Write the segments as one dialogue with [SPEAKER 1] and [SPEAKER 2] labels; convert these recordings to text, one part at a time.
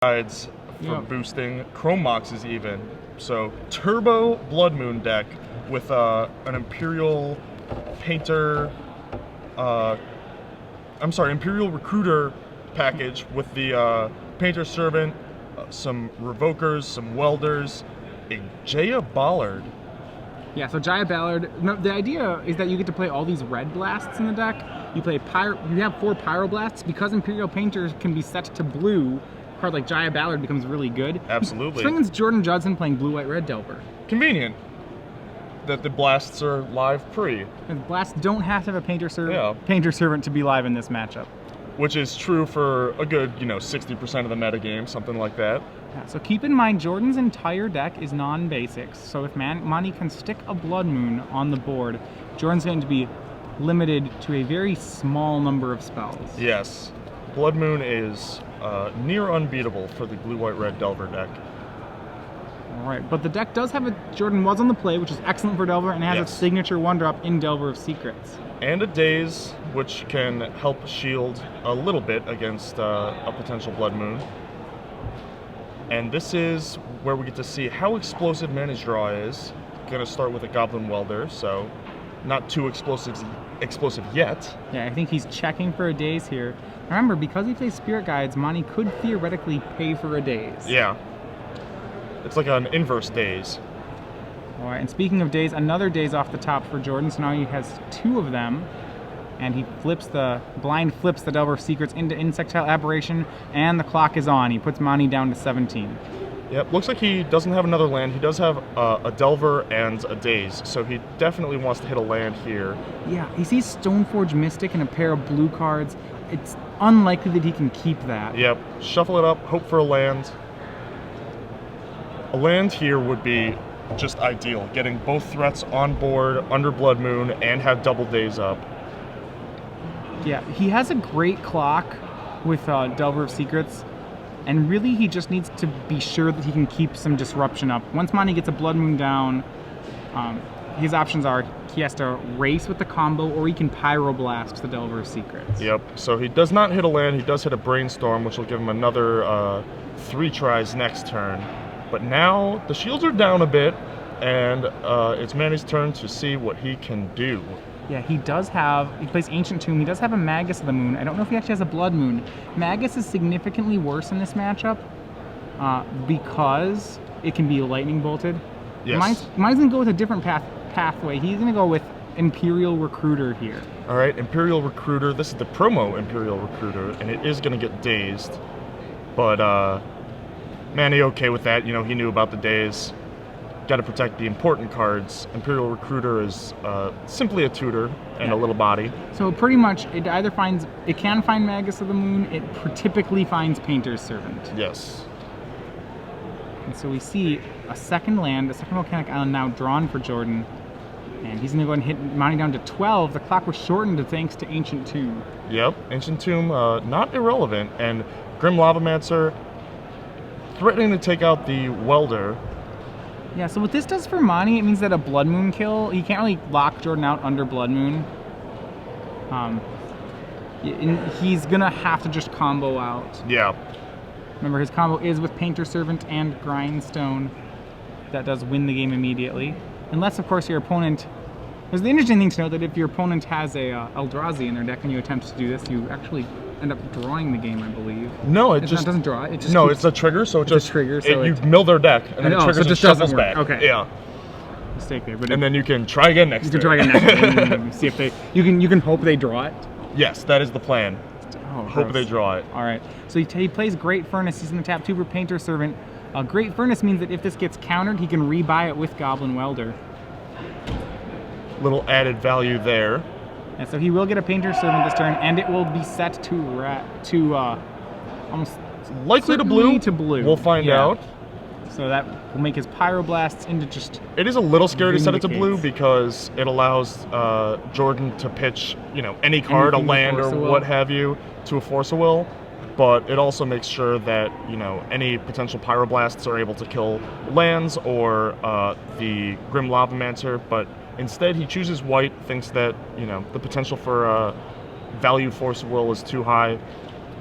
[SPEAKER 1] guides for boosting Chrome Moxes even. So Turbo Blood Moon deck with an Imperial Painter, Imperial Recruiter package with the Painter Servant, some Revokers, some Welders, a Jaya Ballard.
[SPEAKER 2] Yeah, so Jaya Ballard. No, the idea is that you get to play all these red blasts in the deck. You play you have 4 Pyroblasts because Imperial Painters can be set to blue. A card like Jaya Ballard becomes really good.
[SPEAKER 1] Absolutely.
[SPEAKER 2] Swing against Jordan Judson playing blue-white-red Delver.
[SPEAKER 1] Convenient that the blasts are live pre.
[SPEAKER 2] And blasts don't have to have a Painter Servant to be live in this matchup.
[SPEAKER 1] Which is true for a good, 60% of the metagame, something like that.
[SPEAKER 2] Yeah, so keep in mind, Jordan's entire deck is non-basics, so if Monty can stick a Blood Moon on the board, Jordan's going to be limited to a very small number of spells.
[SPEAKER 1] Yes. Blood Moon is near unbeatable for the blue-white-red Delver deck.
[SPEAKER 2] Alright, but the deck does have Jordan was on the play, which is excellent for Delver, and it has its signature 1-drop in Delver of Secrets.
[SPEAKER 1] And a Daze, which can help shield a little bit against a potential Blood Moon. And this is where we get to see how explosive Manage Draw is. Gonna start with a Goblin Welder, so not too explosive yet.
[SPEAKER 2] Yeah, I think he's checking for a Daze here. Remember, because he plays Spirit Guides, Monty could theoretically pay for a Daze.
[SPEAKER 1] Yeah. It's like an inverse Daze.
[SPEAKER 2] Alright, and speaking of Daze, another Daze off the top for Jordan, so now he has 2 of them. And he blind flips the Delver of Secrets into Insectile Aberration, and the clock is on. He puts Monty down to 17.
[SPEAKER 1] Yep, looks like he doesn't have another land. He does have a Delver and a Daze, so he definitely wants to hit a land here.
[SPEAKER 2] Yeah, he sees Stoneforge Mystic and a pair of blue cards. It's unlikely that he can keep that.
[SPEAKER 1] Yep, shuffle it up, hope for a land. A land here would be just ideal, getting both threats on board under Blood Moon and have double Daze up.
[SPEAKER 2] Yeah, he has a great clock with Delver of Secrets, and really he just needs to be sure that he can keep some disruption up. Once Monty gets a Blood Moon down, his options are he has to race with the combo, or he can Pyroblast the Delver of Secrets.
[SPEAKER 1] Yep, so he does not hit a land, he does hit a Brainstorm, which will give him another 3 tries next turn. But now the shields are down a bit, and it's Manny's turn to see what he can do.
[SPEAKER 2] Yeah, he plays Ancient Tomb. He does have a Magus of the Moon. I don't know if he actually has a Blood Moon. Magus is significantly worse in this matchup because it can be lightning bolted.
[SPEAKER 1] Yes.
[SPEAKER 2] Mine's going to go with a different pathway. He's going to go with Imperial Recruiter here.
[SPEAKER 1] All right, Imperial Recruiter. This is the promo Imperial Recruiter, and it is going to get dazed. But Manny okay with that. He knew about the Daze. Got to protect the important cards. Imperial Recruiter is simply a tutor and a little body.
[SPEAKER 2] So pretty much, it can find Magus of the Moon. It typically finds Painter's Servant.
[SPEAKER 1] Yes.
[SPEAKER 2] And so we see a second volcanic island now drawn for Jordan, and he's going to go ahead and hit Monty down to 12. The clock was shortened thanks to Ancient Tomb.
[SPEAKER 1] Yep, Ancient Tomb, not irrelevant, and Grim Lavamancer threatening to take out the Welder.
[SPEAKER 2] Yeah, so what this does for Monty, it means that a Blood Moon kill, he can't really lock Jordan out under Blood Moon. He's going to have to just combo out.
[SPEAKER 1] Yeah.
[SPEAKER 2] Remember, his combo is with Painter Servant and Grindstone. That does win the game immediately. Unless, of course, your opponent... There's the interesting thing to note that if your opponent has a Eldrazi in their deck and you attempt to do this, you actually end up drawing the game, I believe.
[SPEAKER 1] No, it
[SPEAKER 2] doesn't draw. It just
[SPEAKER 1] it's a trigger, so
[SPEAKER 2] it's a trigger. So
[SPEAKER 1] you mill their deck, and then it triggers and shuffles back.
[SPEAKER 2] Okay.
[SPEAKER 1] Yeah.
[SPEAKER 2] Mistake there.
[SPEAKER 1] And then you can try again next turn.
[SPEAKER 2] You can try again next turn. See if you can hope they draw it.
[SPEAKER 1] Yes, that is the plan. Hope they draw it.
[SPEAKER 2] All right. So he plays Great Furnace. He's in the tap 2 for Painter Servant. Great Furnace means that if this gets countered, he can rebuy it with Goblin Welder.
[SPEAKER 1] Little added value there.
[SPEAKER 2] And so he will get a Painter Servant this turn, and it will be set to almost
[SPEAKER 1] likely to blue. We'll find out.
[SPEAKER 2] So that will make his Pyroblasts into just...
[SPEAKER 1] It is a little scary to set it to blue because it allows Jordan to pitch, any card, a land or what have you, to a Force of Will. But it also makes sure that, any potential Pyroblasts are able to kill lands or the Grim Lavamancer. But instead, he chooses white, thinks that, the potential for value Force of Will is too high.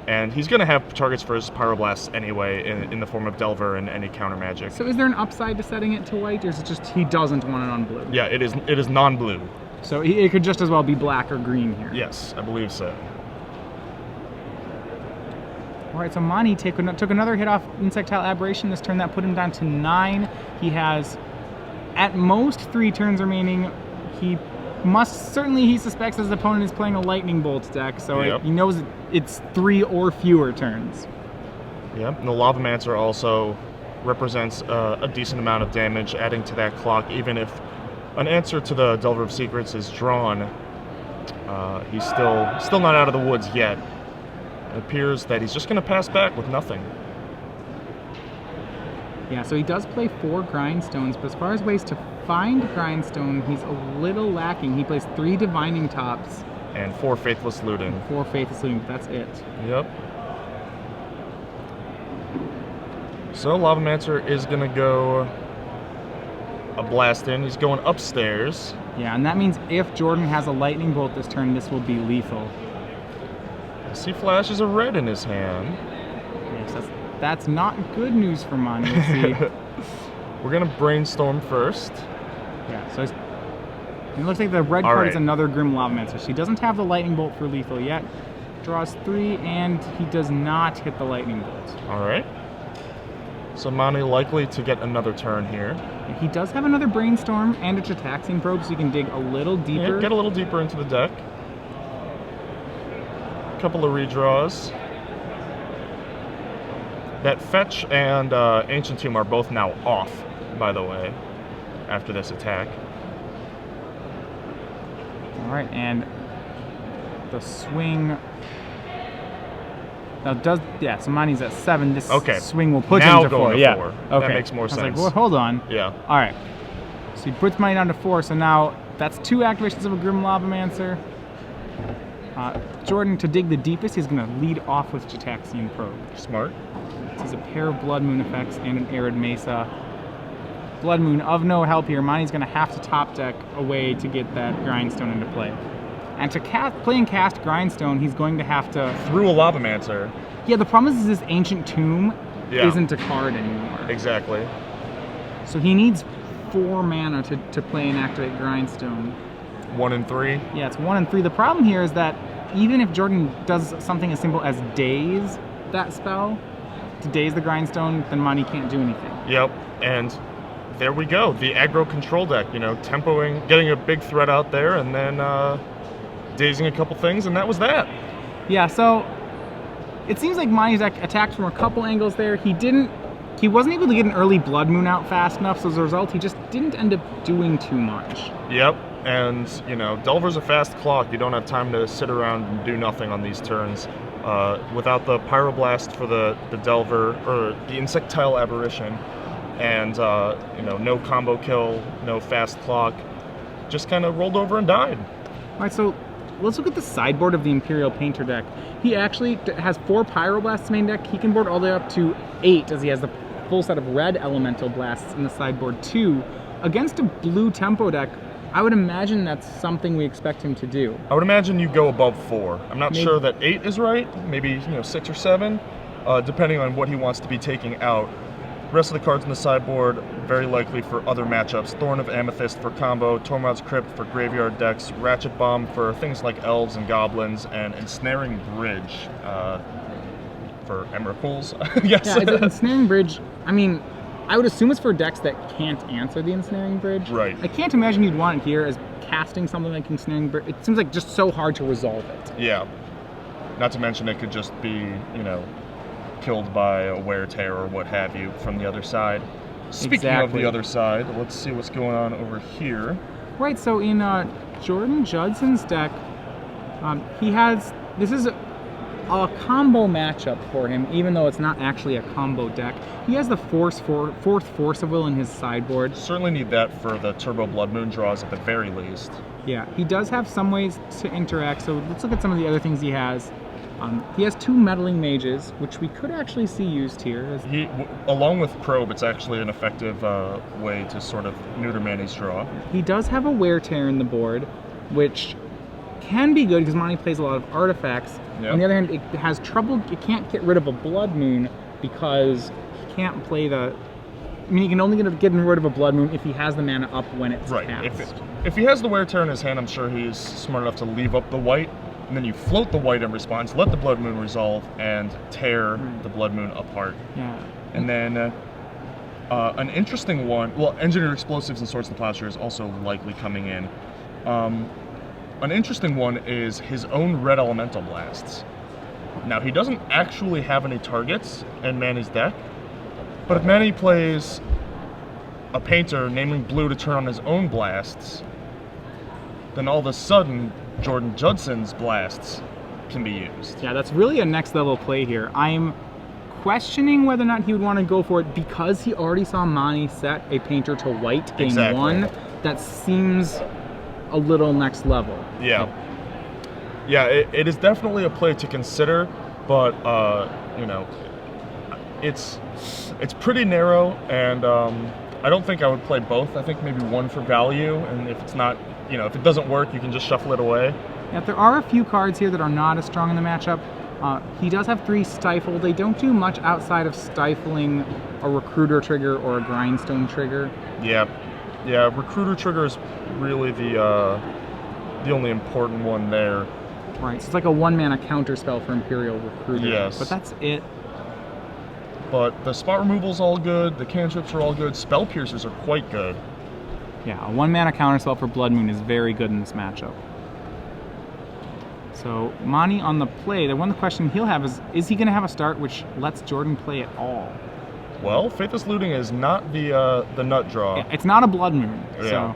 [SPEAKER 1] And he's going to have targets for his Pyroblast anyway in the form of Delver and any counter magic.
[SPEAKER 2] So is there an upside to setting it to white, or is it just he doesn't want it on blue?
[SPEAKER 1] Yeah, it is non-blue.
[SPEAKER 2] So it could just as well be black or green here.
[SPEAKER 1] Yes, I believe so.
[SPEAKER 2] All right, so Mani took another hit off Insectile Aberration this turn. That put him down to 9. He has, at most, 3 turns remaining. He suspects his opponent is playing a Lightning Bolt deck, so he knows it's 3 or fewer turns.
[SPEAKER 1] Yep, and the Lavamancer also represents a decent amount of damage, adding to that clock, even if an answer to the Delver of Secrets is drawn. He's still not out of the woods yet. It appears that he's just going to pass back with nothing.
[SPEAKER 2] Yeah, so he does play 4 Grindstones, but as far as ways to find Grindstone, he's a little lacking. He plays 3 Divining Tops.
[SPEAKER 1] And 4 Faithless Looting.
[SPEAKER 2] 4 Faithless Looting, but that's it.
[SPEAKER 1] Yep. So Lavamancer is going to go a blast in. He's going upstairs.
[SPEAKER 2] Yeah, and that means if Jordan has a Lightning Bolt this turn, this will be lethal.
[SPEAKER 1] He flashes a red in his hand.
[SPEAKER 2] Yes, that's not good news for Mani.
[SPEAKER 1] We're going to Brainstorm first.
[SPEAKER 2] Yeah, so it looks like the red card is another Grim Lavamancer. So he doesn't have the Lightning Bolt for lethal yet. Draws 3, and he does not hit the Lightning Bolt.
[SPEAKER 1] All right. So Mani likely to get another turn here.
[SPEAKER 2] He does have another Brainstorm and a Jataxian Probe, so he can dig a little deeper.
[SPEAKER 1] Yeah, get a little deeper into the deck. Couple of redraws. That Fetch and Ancient Tomb are both now off, by the way, after this attack.
[SPEAKER 2] All right, and the swing. Now so Mani's at 7. This swing will put him to 4.
[SPEAKER 1] Yeah, 4.
[SPEAKER 2] Okay.
[SPEAKER 1] That makes more sense.
[SPEAKER 2] I was like, well, hold on.
[SPEAKER 1] Yeah.
[SPEAKER 2] All right. So he puts Mani down to 4. So now that's 2 activations of a Grim Lavamancer. Jordan, to dig the deepest, he's going to lead off with Jataxian Probe.
[SPEAKER 1] Smart.
[SPEAKER 2] This is a pair of Blood Moon effects and an Arid Mesa. Blood Moon of no help here. Mani's going to have to top deck a way to get that Grindstone into play. And to play and cast Grindstone, he's going to have to...
[SPEAKER 1] Through a Lavamancer.
[SPEAKER 2] Yeah, the problem is this Ancient Tomb isn't a card anymore.
[SPEAKER 1] Exactly.
[SPEAKER 2] So he needs 4 mana to play and activate Grindstone.
[SPEAKER 1] 1 and 3?
[SPEAKER 2] Yeah, it's 1 and 3. The problem here is that even if Jordan does something as simple as daze that spell, to daze the Grindstone, then Mani can't do anything.
[SPEAKER 1] Yep, and there we go. The aggro control deck, tempoing, getting a big threat out there, and then dazing a couple things, and that was that.
[SPEAKER 2] Yeah, so it seems like Mani's deck attacked from a couple angles there. He wasn't able to get an early Blood Moon out fast enough, so as a result, he just didn't end up doing too much.
[SPEAKER 1] Yep, and, Delver's a fast clock. You don't have time to sit around and do nothing on these turns. Without the Pyroblast for the Delver, or the Insectile Aberration, and, no combo kill, no fast clock, just kind of rolled over and died.
[SPEAKER 2] All right, so let's look at the sideboard of the Imperial Painter deck. He actually has 4 Pyroblasts main deck. He can board all the way up to 8, as he has the full set of red Elemental Blasts in the sideboard too. Against a blue tempo deck, I would imagine that's something we expect him to do.
[SPEAKER 1] I would imagine you go above 4. I'm not sure that 8 is right. Maybe 6 or 7, depending on what he wants to be taking out. The rest of the cards in the sideboard, very likely for other matchups. Thorn of Amethyst for combo, Tormod's Crypt for graveyard decks, Ratchet Bomb for things like elves and goblins, and Ensnaring Bridge for Emrakuls, yes.
[SPEAKER 2] Yeah, the Ensnaring Bridge, I would assume it's for decks that can't answer the Ensnaring Bridge.
[SPEAKER 1] Right.
[SPEAKER 2] I can't imagine you'd want it here as casting something like Ensnaring Bridge. It seems like just so hard to resolve it.
[SPEAKER 1] Yeah. Not to mention it could just be, killed by a wear tear or what have you from the other side. Speaking of the other side, let's see what's going on over here.
[SPEAKER 2] Right, so in Jordan Judson's deck, this is a combo matchup for him, even though it's not actually a combo deck. He has the fourth Force of Will in his sideboard.
[SPEAKER 1] Certainly need that for the Turbo Blood Moon draws at the very least.
[SPEAKER 2] Yeah, he does have some ways to interact, so let's look at some of the other things he has. He has 2 Meddling Mages, which we could actually see used here.
[SPEAKER 1] Along with Probe, it's actually an effective way to sort of neuter Mani's draw.
[SPEAKER 2] He does have a Wear Tear in the board, which can be good because Monty plays a lot of artifacts.
[SPEAKER 1] Yep.
[SPEAKER 2] On the other hand, it has trouble. It can't get rid of a Blood Moon because he can't play the. I mean, he can only get rid of a Blood Moon if he has the mana up when it's cast.
[SPEAKER 1] If he has the Wear Tear in his hand, I'm sure he's smart enough to leave up the white, and then you float the white in response, let the Blood Moon resolve, and tear the Blood Moon apart.
[SPEAKER 2] Yeah.
[SPEAKER 1] And then an interesting one, well, Engineered Explosives and Swords to Plowshare is also likely coming in. An interesting one is his own Red Elemental Blasts. Now, he doesn't actually have any targets in Manny's deck, but if Manny plays a Painter naming blue to turn on his own blasts, then all of a sudden, Jordan Judson's blasts can be used.
[SPEAKER 2] Yeah, that's really a next level play here. I'm questioning whether or not he would want to go for it because he already saw Monty set a Painter to white game one. That seems a little next level.
[SPEAKER 1] Yeah. Yeah, it is definitely a play to consider, but, you know, it's pretty narrow, and I don't think I would play both. I think maybe one for value, and if it's not, you know, if it doesn't work, you can just shuffle it away.
[SPEAKER 2] Yeah, there are a few cards here that are not as strong in the matchup. He does have 3 Stifle. They don't do much outside of stifling a Recruiter trigger or a Grindstone trigger.
[SPEAKER 1] Yeah, Recruiter trigger is really the only important one there.
[SPEAKER 2] Right, so it's like a 1-mana counter spell for Imperial Recruiter.
[SPEAKER 1] Yes.
[SPEAKER 2] But that's it.
[SPEAKER 1] But the spot removal's all good, the cantrips are all good, spell piercers are quite good.
[SPEAKER 2] Yeah, a 1-mana counter spell for Blood Moon is very good in this matchup. So Monty on the play, the one question he'll have is he going to have a start which lets Jordan play at all?
[SPEAKER 1] Well, Faithless Looting is not the nut draw.
[SPEAKER 2] Yeah, it's not a Blood Moon.
[SPEAKER 1] Yeah.
[SPEAKER 2] So.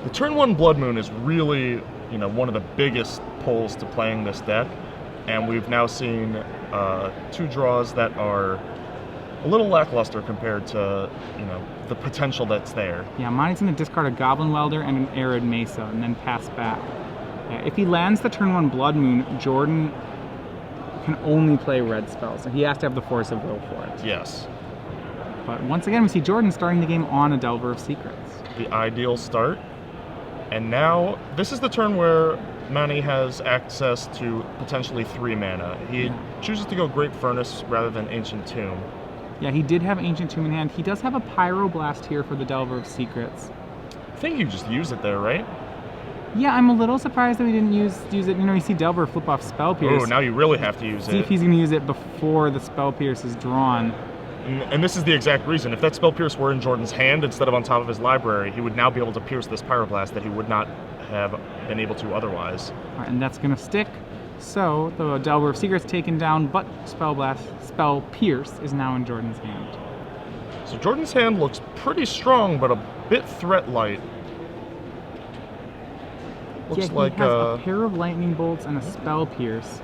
[SPEAKER 1] The turn 1 Blood Moon is really, you know, one of the biggest pulls to playing this deck, and we've now seen 2 draws that are a little lackluster compared to, you know, the potential that's there.
[SPEAKER 2] Yeah, Monty's going to discard a Goblin Welder and an Arid Mesa and then pass back. If he lands the turn 1 Blood Moon, Jordan can only play red spells, so he has to have the Force of Will for it.
[SPEAKER 1] Yes.
[SPEAKER 2] But once again, we see Jordan starting the game on a Delver of Secrets.
[SPEAKER 1] The ideal start. And now, this is the turn where Manny has access to potentially 3 mana. He chooses to go Great Furnace rather than Ancient Tomb.
[SPEAKER 2] Yeah, he did have Ancient Tomb in hand. He does have a Pyroblast here for the Delver of Secrets.
[SPEAKER 1] I think you just use it there, right?
[SPEAKER 2] Yeah, I'm a little surprised that he didn't use it. You know, you see Delver flip off Spell Pierce.
[SPEAKER 1] Oh, now you really have to use it.
[SPEAKER 2] See if he's going to use it before the Spell Pierce is drawn.
[SPEAKER 1] And this is the exact reason. If that Spell Pierce were in Jordan's hand instead of on top of his library, he would now be able to pierce this Pyroblast that he would not have been able to otherwise.
[SPEAKER 2] All right, and that's going to stick. So the Delver of Secrets taken down, but Spell Pierce is now in Jordan's hand.
[SPEAKER 1] So Jordan's hand looks pretty strong, but a bit threat light. Looks
[SPEAKER 2] he
[SPEAKER 1] like
[SPEAKER 2] has a pair of Lightning Bolts and a Spell Pierce,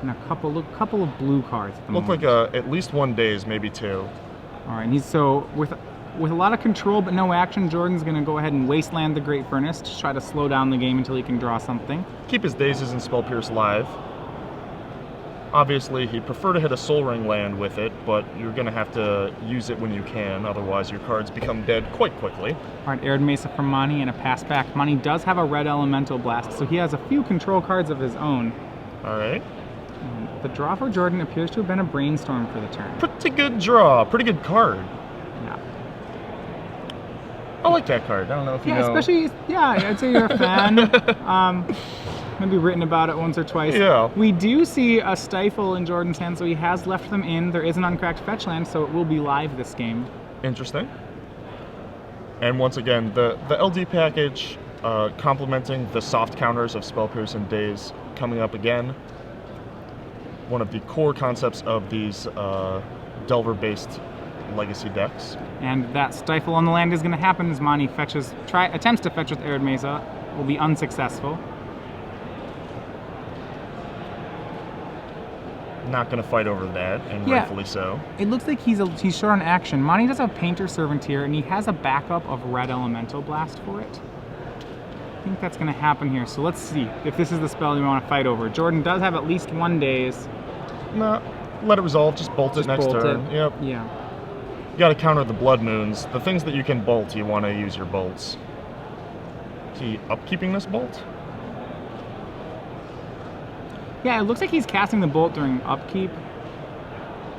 [SPEAKER 2] and a couple of blue cards at the
[SPEAKER 1] moment. Look like at least 1 daze, maybe 2.
[SPEAKER 2] All right, and he's with a lot of control but no action. Jordan's going to go ahead and Wasteland the Great Furnace to try to slow down the game until he can draw something.
[SPEAKER 1] Keep his dazes and Spell Pierce live. Obviously, he'd prefer to hit a Soul Ring land with it, but you're going to have to use it when you can, otherwise your cards become dead quite quickly.
[SPEAKER 2] All right, Arid Mesa from Monty and a pass back. Monty does have a Red Elemental Blast, so he has a few control cards of his own.
[SPEAKER 1] All right.
[SPEAKER 2] The draw for Jordan appears to have been a Brainstorm for the turn.
[SPEAKER 1] Pretty good draw, pretty good card.
[SPEAKER 2] Yeah.
[SPEAKER 1] I like that card. I don't know if you know.
[SPEAKER 2] Yeah, especially, I'd say you're a fan. Maybe written about it once or twice.
[SPEAKER 1] Yeah.
[SPEAKER 2] We do see a Stifle in Jordan's hand, so he has left them in. There is an uncracked fetch land, so it will be live this game.
[SPEAKER 1] Interesting. And once again, the LD package complementing the soft counters of Spell Pierce and Daze coming up again. One of the core concepts of these Delver-based Legacy decks.
[SPEAKER 2] And that Stifle on the land is going to happen as Monty attempts to fetch with Arid Mesa, will be unsuccessful.
[SPEAKER 1] Not going to fight over that, and rightfully so.
[SPEAKER 2] It looks like he's short on action. Monty does have Painter Servant here, and he has a backup of Red Elemental Blast for it. I think that's going to happen here, so let's see if this is the spell you want to fight over. Jordan does have at least 1 daze.
[SPEAKER 1] No, let it resolve, just bolt it next turn. Yep.
[SPEAKER 2] Yeah.
[SPEAKER 1] You got to counter the Blood Moons. The things that you can bolt, you want to use your bolts. Is he upkeeping this bolt?
[SPEAKER 2] Yeah, it looks like he's casting the bolt during upkeep.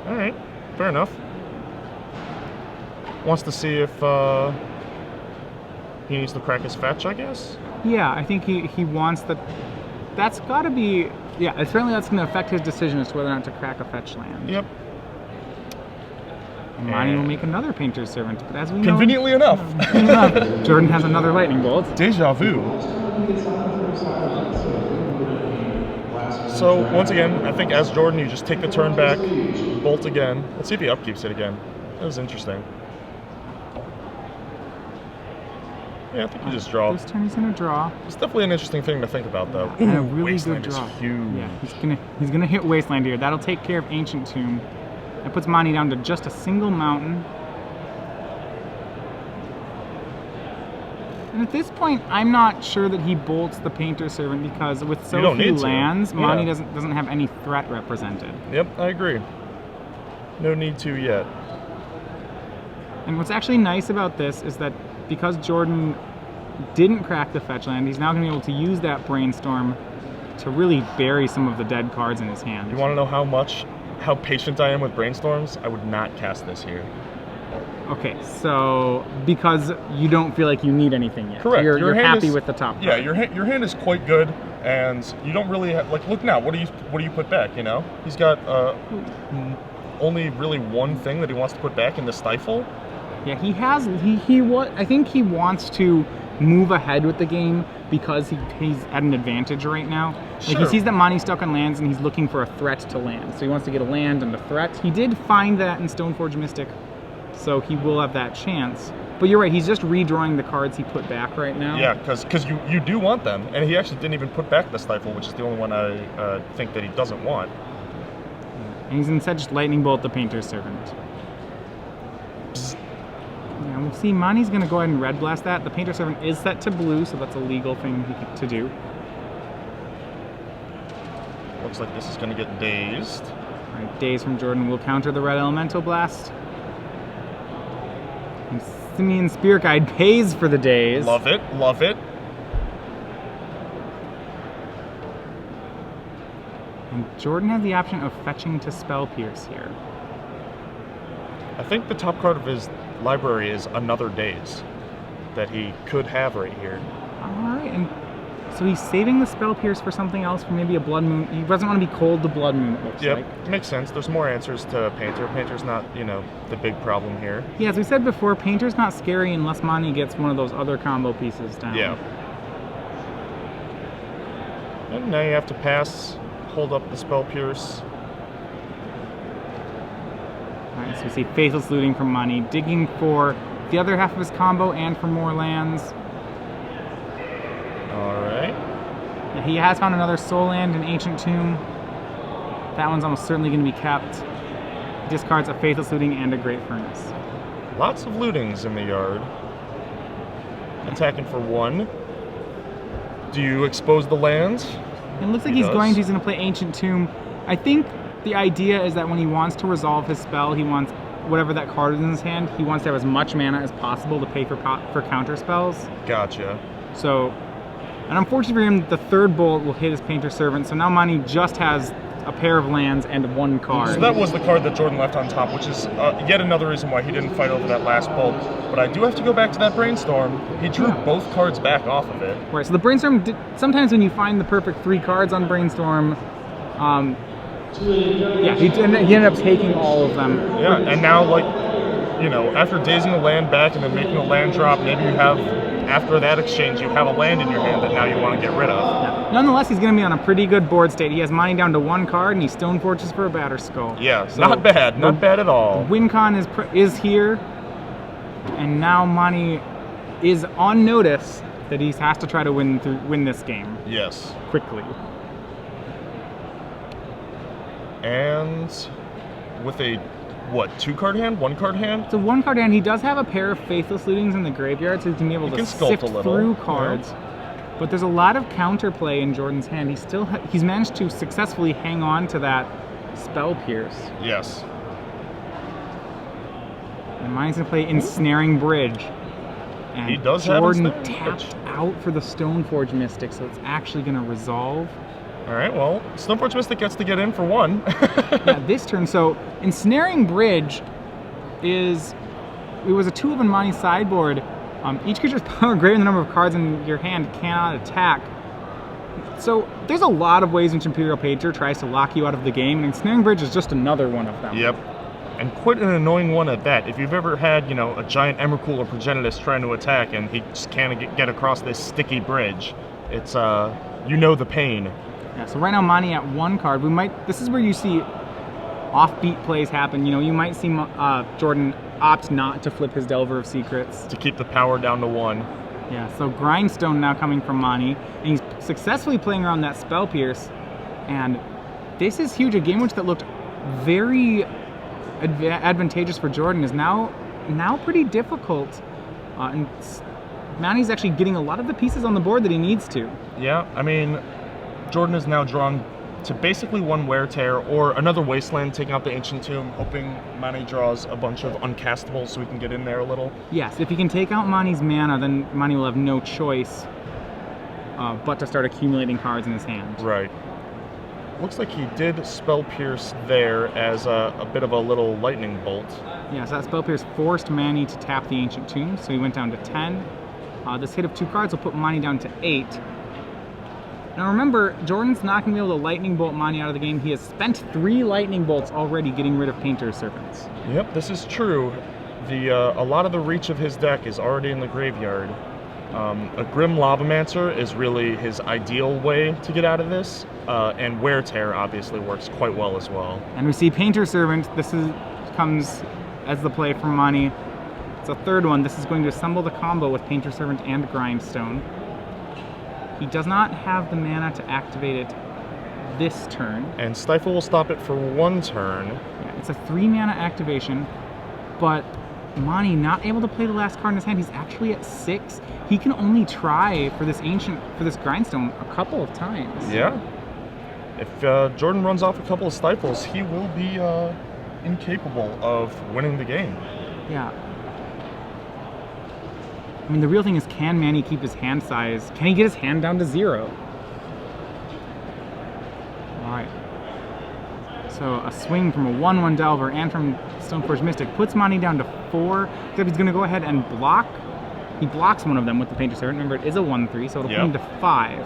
[SPEAKER 1] All right, fair enough. Wants to see if he needs to crack his fetch, I guess.
[SPEAKER 2] Yeah, I think he wants the. That's got to be. Yeah, certainly that's going to affect his decision as to whether or not to crack a fetch land.
[SPEAKER 1] Yep.
[SPEAKER 2] And Monty will make another Painter's Servant, but as we know,
[SPEAKER 1] conveniently enough,
[SPEAKER 2] Jordan has another lightning bolt.
[SPEAKER 1] Deja vu. So once again, I think as Jordan, you just take the turn back, bolt again. Let's see if he upkeeps it again. That was interesting. Yeah, I think you just draw.
[SPEAKER 2] This turn he's gonna draw.
[SPEAKER 1] It's definitely an interesting thing to think about, though.
[SPEAKER 2] And a really
[SPEAKER 1] Wasteland
[SPEAKER 2] good draw.
[SPEAKER 1] is huge.
[SPEAKER 2] Yeah, he's gonna hit Wasteland here. That'll take care of Ancient Tomb. That puts Monty down to just a single mountain. And at this point, I'm not sure that he bolts the Painter's Servant because with so few lands, Monty doesn't have any threat represented.
[SPEAKER 1] Yep, I agree. No need to yet.
[SPEAKER 2] And what's actually nice about this is that because Jordan didn't crack the fetch land, he's now going to be able to use that Brainstorm to really bury some of the dead cards in his hand.
[SPEAKER 1] You want to know how patient I am with Brainstorms? I would not cast this here.
[SPEAKER 2] Okay, so because you don't feel like you need anything yet.
[SPEAKER 1] Correct.
[SPEAKER 2] You're happy with the top card.
[SPEAKER 1] Yeah, your hand is quite good, and you don't really have, like, look now. What do you put back? You know, he's got only really one thing that he wants to put back in the Stifle.
[SPEAKER 2] Yeah, he has. I think he wants to move ahead with the game because he's at an advantage right now. Like he sees that Monty's stuck on lands and he's looking for a threat to land. So he wants to get a land and a threat. He did find that in Stoneforge Mystic, so he will have that chance. But you're right, he's just redrawing the cards he put back right now.
[SPEAKER 1] Yeah, because you do want them, and he actually didn't even put back the Stifle, which is the only one I think that he doesn't want.
[SPEAKER 2] And he's instead just Lightning Bolt the Painter's Servant. Yeah, we'll see. Monty's going to go ahead and Red Blast that. The Painter's Servant is set to blue, so that's a legal thing to do.
[SPEAKER 1] Looks like this is going to get dazed.
[SPEAKER 2] All right, Daze from Jordan will counter the Red Elemental Blast. And Simian Spirit Guide pays for the Daze.
[SPEAKER 1] Love it, love it.
[SPEAKER 2] And Jordan has the option of fetching to Spell Pierce here.
[SPEAKER 1] I think the top card of his library is Another Daze that he could have right here.
[SPEAKER 2] Alright, and so he's saving the Spell Pierce for something else, for maybe a Blood Moon. He doesn't want to be cold to Blood Moon, it looks like.
[SPEAKER 1] Yep, makes sense. There's more answers to Painter. Painter's not, the big problem here.
[SPEAKER 2] Yeah, as we said before, Painter's not scary unless Monty gets one of those other combo pieces down.
[SPEAKER 1] Yeah. And now you have to pass, hold up the Spell Pierce.
[SPEAKER 2] Alright, so we see Faithless Looting from Monty, digging for the other half of his combo and for more lands.
[SPEAKER 1] Alright.
[SPEAKER 2] Yeah, he has found another Soul Land in Ancient Tomb. That one's almost certainly going to be kept. He discards a Faithless Looting and a Great Furnace.
[SPEAKER 1] Lots of lootings in the yard. Attacking for one. Do you expose the lands?
[SPEAKER 2] It looks like he's going to play Ancient Tomb. I think the idea is that when he wants to resolve his spell, he wants whatever that card is in his hand, he wants to have as much mana as possible to pay for counter spells.
[SPEAKER 1] Gotcha.
[SPEAKER 2] So, and unfortunately for him, the third bolt will hit his Painter's Servant, so now Monty just has a pair of lands and one card.
[SPEAKER 1] So that was the card that Jordan left on top, which is yet another reason why he didn't fight over that last bolt. But I do have to go back to that Brainstorm. He drew both cards back off of it.
[SPEAKER 2] Right, so the Brainstorm, sometimes when you find the perfect 3 cards on Brainstorm, yeah, he ended up taking all of them.
[SPEAKER 1] Yeah, and now, after dazing a land back and then making a land drop, maybe you have, after that exchange, you have a land in your hand that now you want to get rid of.
[SPEAKER 2] Yeah. Nonetheless, he's going to be on a pretty good board state. He has Monty down to 1 card, and he Stoneforges for a Batterskull.
[SPEAKER 1] Yeah, so not bad. Not bad at all.
[SPEAKER 2] WinCon is here, and now Monty is on notice that he has to try to win this game.
[SPEAKER 1] Yes.
[SPEAKER 2] Quickly.
[SPEAKER 1] And with a, 2-card hand? 1-card hand?
[SPEAKER 2] It's a 1-card hand. He does have a pair of Faithless Lootings in the graveyard, so he can be able to sift through cards. Yeah. But there's a lot of counterplay in Jordan's hand. He's managed to successfully hang on to that Spell Pierce.
[SPEAKER 1] Yes.
[SPEAKER 2] And Monty's going to play Ensnaring Bridge. And
[SPEAKER 1] he does
[SPEAKER 2] Jordan
[SPEAKER 1] have Ensnaring Bridge.
[SPEAKER 2] tapped out for the Stoneforge Mystic, so it's actually going to resolve.
[SPEAKER 1] All right, well, Stoneforge Mystic gets to get in for one.
[SPEAKER 2] Yeah, this turn. So Ensnaring Bridge it was a 2 of Mani's sideboard. Each creature's power greater than the number of cards in your hand cannot attack. So there's a lot of ways in which Imperial Painter tries to lock you out of the game, and Ensnaring Bridge is just another one of them.
[SPEAKER 1] Yep. And quite an annoying one at that. If you've ever had, a giant Emrakul or Progenitus trying to attack and he just can't get across this sticky bridge, it's, the pain.
[SPEAKER 2] Yeah, so right now Mani at 1 card. This is where you see offbeat plays happen. You might see Jordan opt not to flip his Delver of Secrets.
[SPEAKER 1] To keep the power down to 1.
[SPEAKER 2] Yeah, so Grindstone now coming from Mani, and he's successfully playing around that Spell Pierce, and this is huge. A game which that looked very advantageous for Jordan is now pretty difficult, and Mani's actually getting a lot of the pieces on the board that he needs to.
[SPEAKER 1] Yeah, I mean, Jordan is now drawn to basically 1 Wear Tear or another Wasteland, taking out the Ancient Tomb, hoping Mani draws a bunch of uncastables so we can get in there a little.
[SPEAKER 2] Yes, if he can take out Mani's mana, then Mani will have no choice but to start accumulating cards in his hand.
[SPEAKER 1] Right. Looks like he did Spell Pierce there as a bit of a little lightning bolt.
[SPEAKER 2] Yeah, so that Spell Pierce forced Mani to tap the Ancient Tomb, so he went down to 10. This hit of 2 cards will put Mani down to 8. Now remember, Jordan's not going to be able to Lightning Bolt Mani out of the game. He has spent 3 Lightning Bolts already getting rid of Painter's Servants.
[SPEAKER 1] Yep, this is true. A lot of the reach of his deck is already in the graveyard. A Grim Lavamancer is really his ideal way to get out of this, and Wear Tear obviously works quite well as well.
[SPEAKER 2] And we see Painter's Servant. Comes as the play from Mani. It's a 3rd one. This is going to assemble the combo with Painter's Servant and Grindstone. He does not have the mana to activate it this turn.
[SPEAKER 1] And Stifle will stop it for 1 turn.
[SPEAKER 2] Yeah, it's a 3 mana activation, but Mani not able to play the last card in his hand. He's actually at 6. He can only try for this Grindstone a couple of times.
[SPEAKER 1] Yeah. If Jordan runs off a couple of Stifles, he will be incapable of winning the game.
[SPEAKER 2] Yeah. I mean, the real thing is, can Mani keep his hand size? Can he get his hand down to 0? Alright. So a swing from a 1/1 Delver and from Stoneforge Mystic puts Mani down to 4, except he's going to go ahead and block. He blocks one of them with the Painter's Servant. Remember, it is a 1/3, so it'll put him to 5.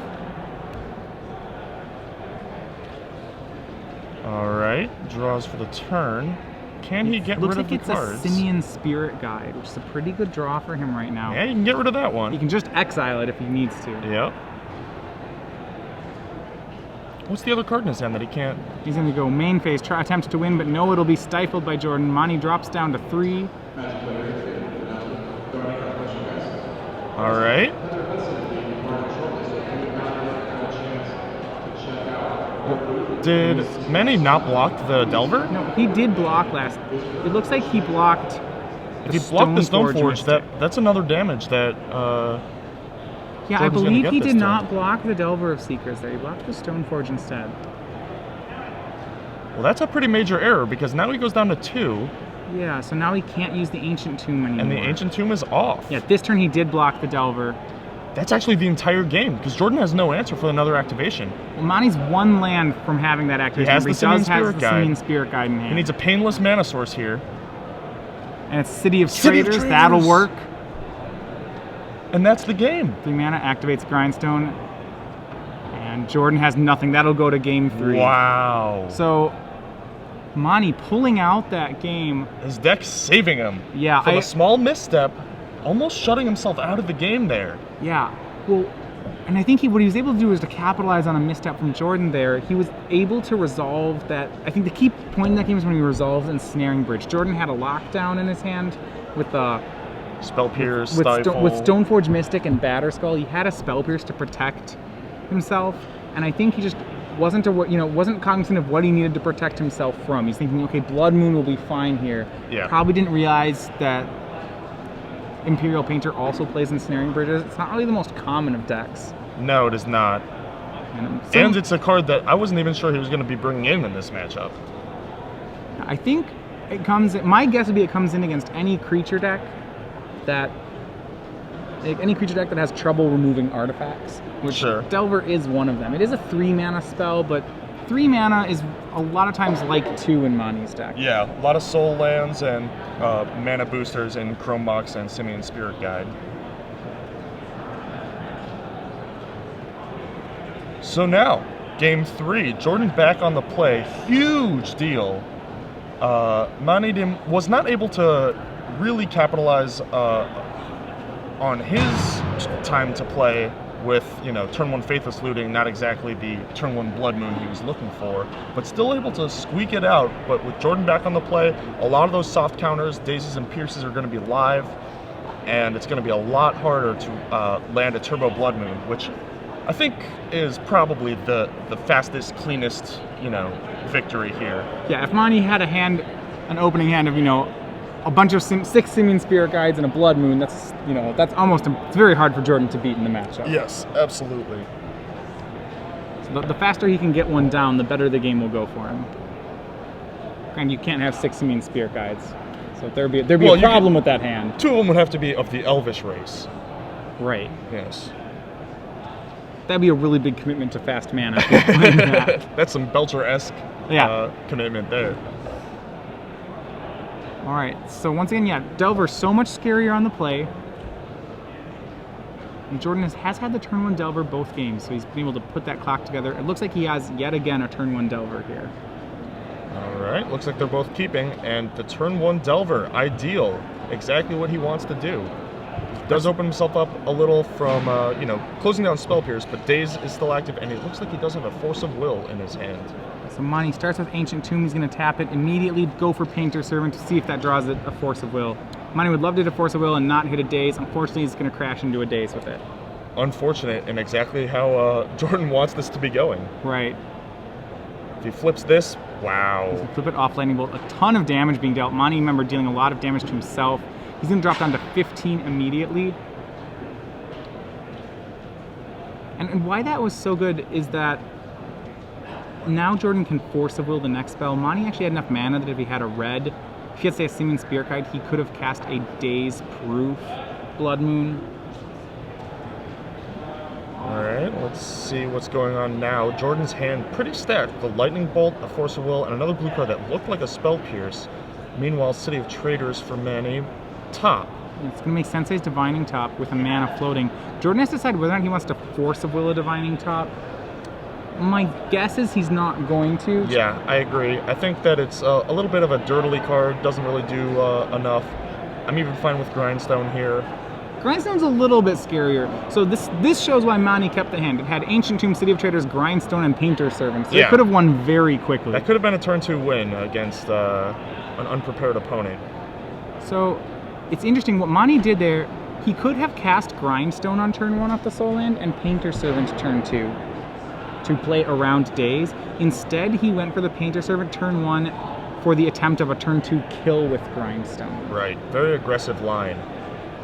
[SPEAKER 1] Alright, draws for the turn. Can he get rid of the cards?
[SPEAKER 2] Looks like it's a Simian Spirit Guide, which is a pretty good draw for him right now.
[SPEAKER 1] Yeah, you can get rid of that one.
[SPEAKER 2] He can just exile it if he needs to.
[SPEAKER 1] Yep. What's the other card in his hand that he can't?
[SPEAKER 2] He's going to go main phase, attempt to win, but no, it'll be stifled by Jordan. Mani drops down to 3.
[SPEAKER 1] Alright. Did Mani not block the Delver?
[SPEAKER 2] No, he did block last. It looks like he blocked.
[SPEAKER 1] If he blocked the Stoneforge, that's another damage that.
[SPEAKER 2] Yeah, I believe he did not block the Delver of Secrets there. He blocked the Stoneforge instead.
[SPEAKER 1] Well, that's a pretty major error because now he goes down to 2.
[SPEAKER 2] Yeah, so now he can't use the Ancient Tomb anymore.
[SPEAKER 1] And the Ancient Tomb is off.
[SPEAKER 2] Yeah, this turn he did block the Delver.
[SPEAKER 1] That's actually the entire game because Jordan has no answer for another activation.
[SPEAKER 2] Well, Mani's 1 land from having that activation.
[SPEAKER 1] He has the Simian
[SPEAKER 2] Spirit Guide in hand.
[SPEAKER 1] He needs a painless mana source here.
[SPEAKER 2] And it's City of Traders. That'll work.
[SPEAKER 1] And that's the game.
[SPEAKER 2] 3 mana activates Grindstone. And Jordan has nothing. That'll go to game 3.
[SPEAKER 1] Wow.
[SPEAKER 2] So Mani pulling out that game.
[SPEAKER 1] His deck's saving him.
[SPEAKER 2] Yeah.
[SPEAKER 1] From a small misstep, almost shutting himself out of the game there.
[SPEAKER 2] Yeah. Well, and I think what he was able to do was to capitalize on a misstep from Jordan there. He was able to resolve that. I think the key point in that game is when he resolved Ensnaring Bridge. Jordan had a lockdown in his hand with
[SPEAKER 1] Spell Pierce,
[SPEAKER 2] with
[SPEAKER 1] Stifle.
[SPEAKER 2] With Stoneforge Mystic and Batterskull. He had a Spell Pierce to protect himself, and I think he just wasn't cognizant of what he needed to protect himself from. He's thinking, okay, Blood Moon will be fine here.
[SPEAKER 1] Yeah.
[SPEAKER 2] Probably didn't realize that Imperial Painter also plays Ensnaring Bridges. It's not really the most common of decks.
[SPEAKER 1] No, it is not. And it's a card that I wasn't even sure he was going to be bringing in this matchup.
[SPEAKER 2] I think it comes. My guess would be it comes in against any creature deck that like, any creature deck that has trouble removing artifacts, which
[SPEAKER 1] Sure.
[SPEAKER 2] Delver is one of them. It is a 3-mana spell, but 3 mana is a lot of times like 2 in Mani's deck.
[SPEAKER 1] Yeah, a lot of soul lands and mana boosters in Chrome Mox and Simian Spirit Guide. So now, game 3, Jordan back on the play, huge deal. Mani was not able to really capitalize on his time to play with, turn 1 Faithless Looting, not exactly the turn 1 Blood Moon he was looking for, but still able to squeak it out. But with Jordan back on the play, a lot of those soft counters, Dazes and Pierces, are going to be live, and it's going to be a lot harder to land a Turbo Blood Moon, which I think is probably the fastest, cleanest, victory here.
[SPEAKER 2] Yeah, if Mani had an opening hand of, a bunch of 6 Simian Spirit Guides and a Blood Moon, that's it's very hard for Jordan to beat in the matchup.
[SPEAKER 1] Yes, absolutely.
[SPEAKER 2] So the faster he can get one down, the better the game will go for him. And you can't have 6 Simian Spirit Guides, so there'd be a problem with that hand.
[SPEAKER 1] 2 of them would have to be of the Elvish race.
[SPEAKER 2] Right.
[SPEAKER 1] Yes.
[SPEAKER 2] That'd be a really big commitment to fast mana. If you're playing that.
[SPEAKER 1] That's some Belcher-esque commitment there.
[SPEAKER 2] All right, so once again, Delver's so much scarier on the play. And Jordan has had the turn 1 Delver both games, so he's been able to put that clock together. It looks like he has, yet again, a turn 1 Delver here.
[SPEAKER 1] All right, looks like they're both keeping, and the turn 1 Delver, ideal. Exactly what he wants to do. Does open himself up a little from, closing down Spell Pierce, but Daze is still active, and it looks like he does have a Force of Will in his hand.
[SPEAKER 2] So Mani starts with Ancient Tomb. He's going to tap it, immediately go for Painter Servant to see if that draws a Force of Will. Mani would love to hit a Force of Will and not hit a Daze. Unfortunately, he's going to crash into a Daze with it.
[SPEAKER 1] Unfortunate, and exactly how Jordan wants this to be going.
[SPEAKER 2] Right.
[SPEAKER 1] If he flips this, wow.
[SPEAKER 2] He's going to flip it off Lightning Bolt. A ton of damage being dealt. Mani, remember, dealing a lot of damage to himself. He's going to drop down to 15 immediately. And why that was so good is that now Jordan can Force of Will the next spell. Mani actually had enough mana that if he had a red, if he had, say, a Simian Spirit Guide, he could have cast a Daze-proof Blood Moon.
[SPEAKER 1] Alright, let's see what's going on now. Jordan's hand pretty stacked. The Lightning Bolt, a Force of Will, and another blue card that looked like a Spell Pierce. Meanwhile, City of Traders for Mani, top.
[SPEAKER 2] It's going to make Sensei's Divining top with a mana floating. Jordan has to decide whether or not he wants to Force of Will a Divining top. My guess is he's not going to.
[SPEAKER 1] Yeah, I agree. I think that it's a little bit of a dirtily card, doesn't really do enough. I'm even fine with Grindstone here.
[SPEAKER 2] Grindstone's a little bit scarier. So this shows why Mani kept the hand. It had Ancient Tomb, City of Traders, Grindstone, and Painter Servant. So it could have won very quickly.
[SPEAKER 1] That could have been a turn 2 win against an unprepared opponent.
[SPEAKER 2] So it's interesting what Mani did there. He could have cast Grindstone on turn 1 off the Soul Land and Painter Servant turn 2 to play around Daze. Instead, he went for the Painter Servant turn 1 for the attempt of a turn 2 kill with Grindstone.
[SPEAKER 1] Right, very aggressive line.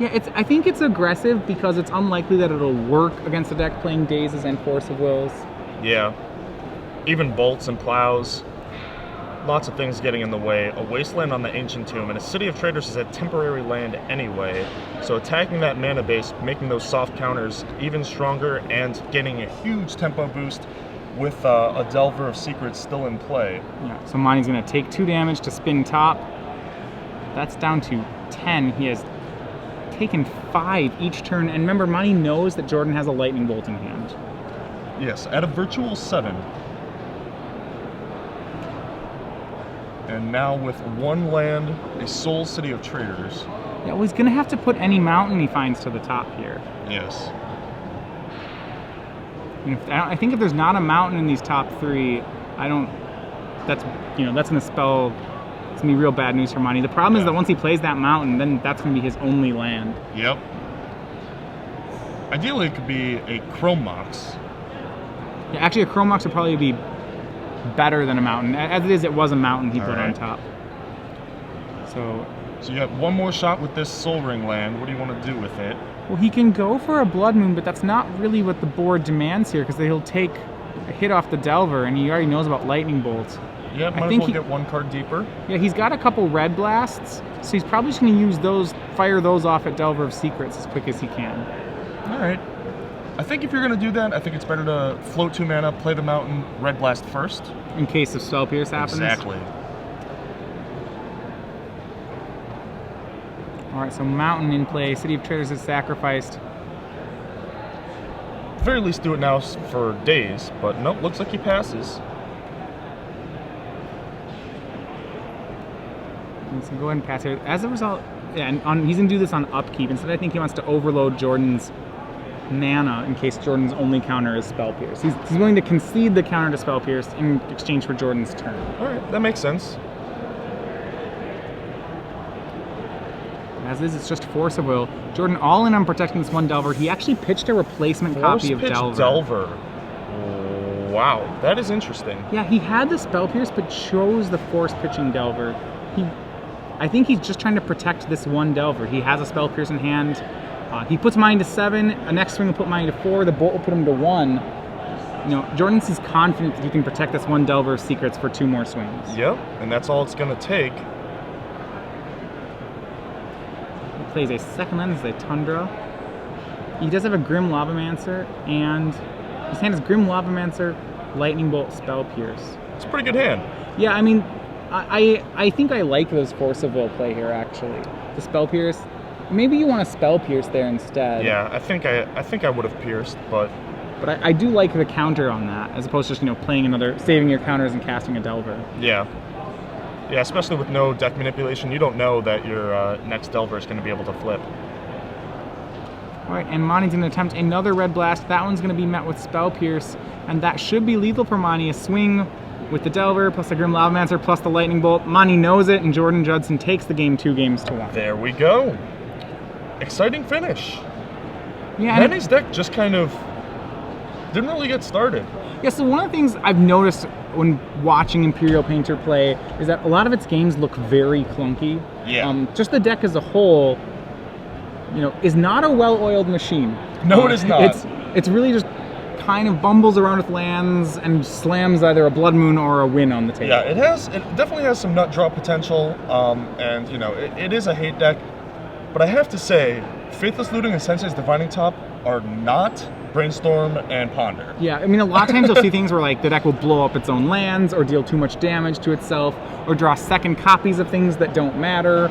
[SPEAKER 2] Yeah, I think it's aggressive because it's unlikely that it'll work against a deck playing Dazes and Force of Wills.
[SPEAKER 1] Yeah, even Bolts and Plows. Lots of things getting in the way. A Wasteland on the Ancient Tomb, and a City of Traders is a temporary land anyway. So attacking that mana base, making those soft counters even stronger, and getting a huge tempo boost with a Delver of Secrets still in play.
[SPEAKER 2] Yeah, so Mani's going to take 2 damage to spin top. That's down to 10. He has taken 5 each turn, and remember, Mani knows that Jordan has a Lightning Bolt in hand.
[SPEAKER 1] Yes, at a virtual 7. And now with 1 land, a Soul City of Traders.
[SPEAKER 2] Yeah, well, he's going to have to put any mountain he finds to the top here.
[SPEAKER 1] Yes.
[SPEAKER 2] And I think if there's not a mountain in these top 3, that's going to spell, it's going to be real bad news for Mani. The problem is that once he plays that mountain, then that's going to be his only land.
[SPEAKER 1] Yep. Ideally, it could be a Chrome Mox.
[SPEAKER 2] Yeah, actually, a Chrome Mox would probably be better than a mountain. As it is, it was a mountain he put on top. So
[SPEAKER 1] you have 1 more shot with this Soul Ring land. What do you want to do with it?
[SPEAKER 2] Well, he can go for a Blood Moon, but that's not really what the board demands here, because he'll take a hit off the Delver, and he already knows about Lightning Bolt.
[SPEAKER 1] Yeah, might as well get one card deeper.
[SPEAKER 2] Yeah, he's got a couple red blasts, so he's probably just going to use those, fire those off at Delver of Secrets as quick as he can.
[SPEAKER 1] All right. I think if you're going to do that, I think it's better to float 2 mana, play the mountain, red blast first.
[SPEAKER 2] In case of Spell Pierce happens?
[SPEAKER 1] Exactly.
[SPEAKER 2] All right, so mountain in play. City of Traders is sacrificed.
[SPEAKER 1] At the very least, do it now for days, but nope, looks like he passes.
[SPEAKER 2] So go ahead and pass here. As a result, yeah, and he's going to do this on upkeep. Instead, I think he wants to overload Jordan's mana in case Jordan's only counter is Spell Pierce. He's willing to concede the counter to Spell Pierce in exchange for Jordan's turn.
[SPEAKER 1] All right, that makes sense.
[SPEAKER 2] As is, it's just Force of Will. Jordan all in on protecting this one Delver. He actually pitched a replacement copy of Delver.
[SPEAKER 1] Wow, that is interesting.
[SPEAKER 2] Yeah, he had the Spell Pierce, but chose the Force pitching Delver. I think he's just trying to protect this one Delver. He has a Spell Pierce in hand. He puts mine to 7. A next swing will put mine to 4. The bolt will put him to 1. You know, Jordan seems confident that he can protect this one Delver of Secrets for 2 more swings.
[SPEAKER 1] Yep, and that's all it's going to take.
[SPEAKER 2] He plays a second land as a Tundra. He does have a Grim Lavamancer, and his hand is Grim Lavamancer, Lightning Bolt, Spell Pierce.
[SPEAKER 1] It's a pretty good hand.
[SPEAKER 2] Yeah, I mean, I think I like those Force of Will play here, actually. The Spell Pierce. Maybe you want to Spell Pierce there instead.
[SPEAKER 1] Yeah, I think I would have pierced, but
[SPEAKER 2] I do like the counter on that, as opposed to just, playing another, saving your counters and casting a Delver.
[SPEAKER 1] Yeah. Yeah, especially with no deck manipulation, you don't know that your next Delver is going to be able to flip.
[SPEAKER 2] All right, and Monty's going to attempt another Red Blast. That one's going to be met with Spell Pierce, and that should be lethal for Monty. A swing with the Delver, plus the Grim Lavamancer, plus the Lightning Bolt. Monty knows it, and Jordan Judson takes the game 2-1.
[SPEAKER 1] There we go. Exciting finish.
[SPEAKER 2] Yeah,
[SPEAKER 1] Manny's deck just kind of didn't really get started.
[SPEAKER 2] Yeah, so one of the things I've noticed when watching Imperial Painter play is that a lot of its games look very clunky.
[SPEAKER 1] Yeah.
[SPEAKER 2] Just the deck as a whole, is not a well-oiled machine.
[SPEAKER 1] No, it is not.
[SPEAKER 2] It's really just kind of bumbles around with lands and slams either a Blood Moon or a win on the table.
[SPEAKER 1] Yeah, it definitely has some nut draw potential, and it is a hate deck. But I have to say, Faithless Looting and Sensei's Divining Top are not Brainstorm and Ponder.
[SPEAKER 2] Yeah, I mean, a lot of times you'll see things where the deck will blow up its own lands or deal too much damage to itself or draw second copies of things that don't matter.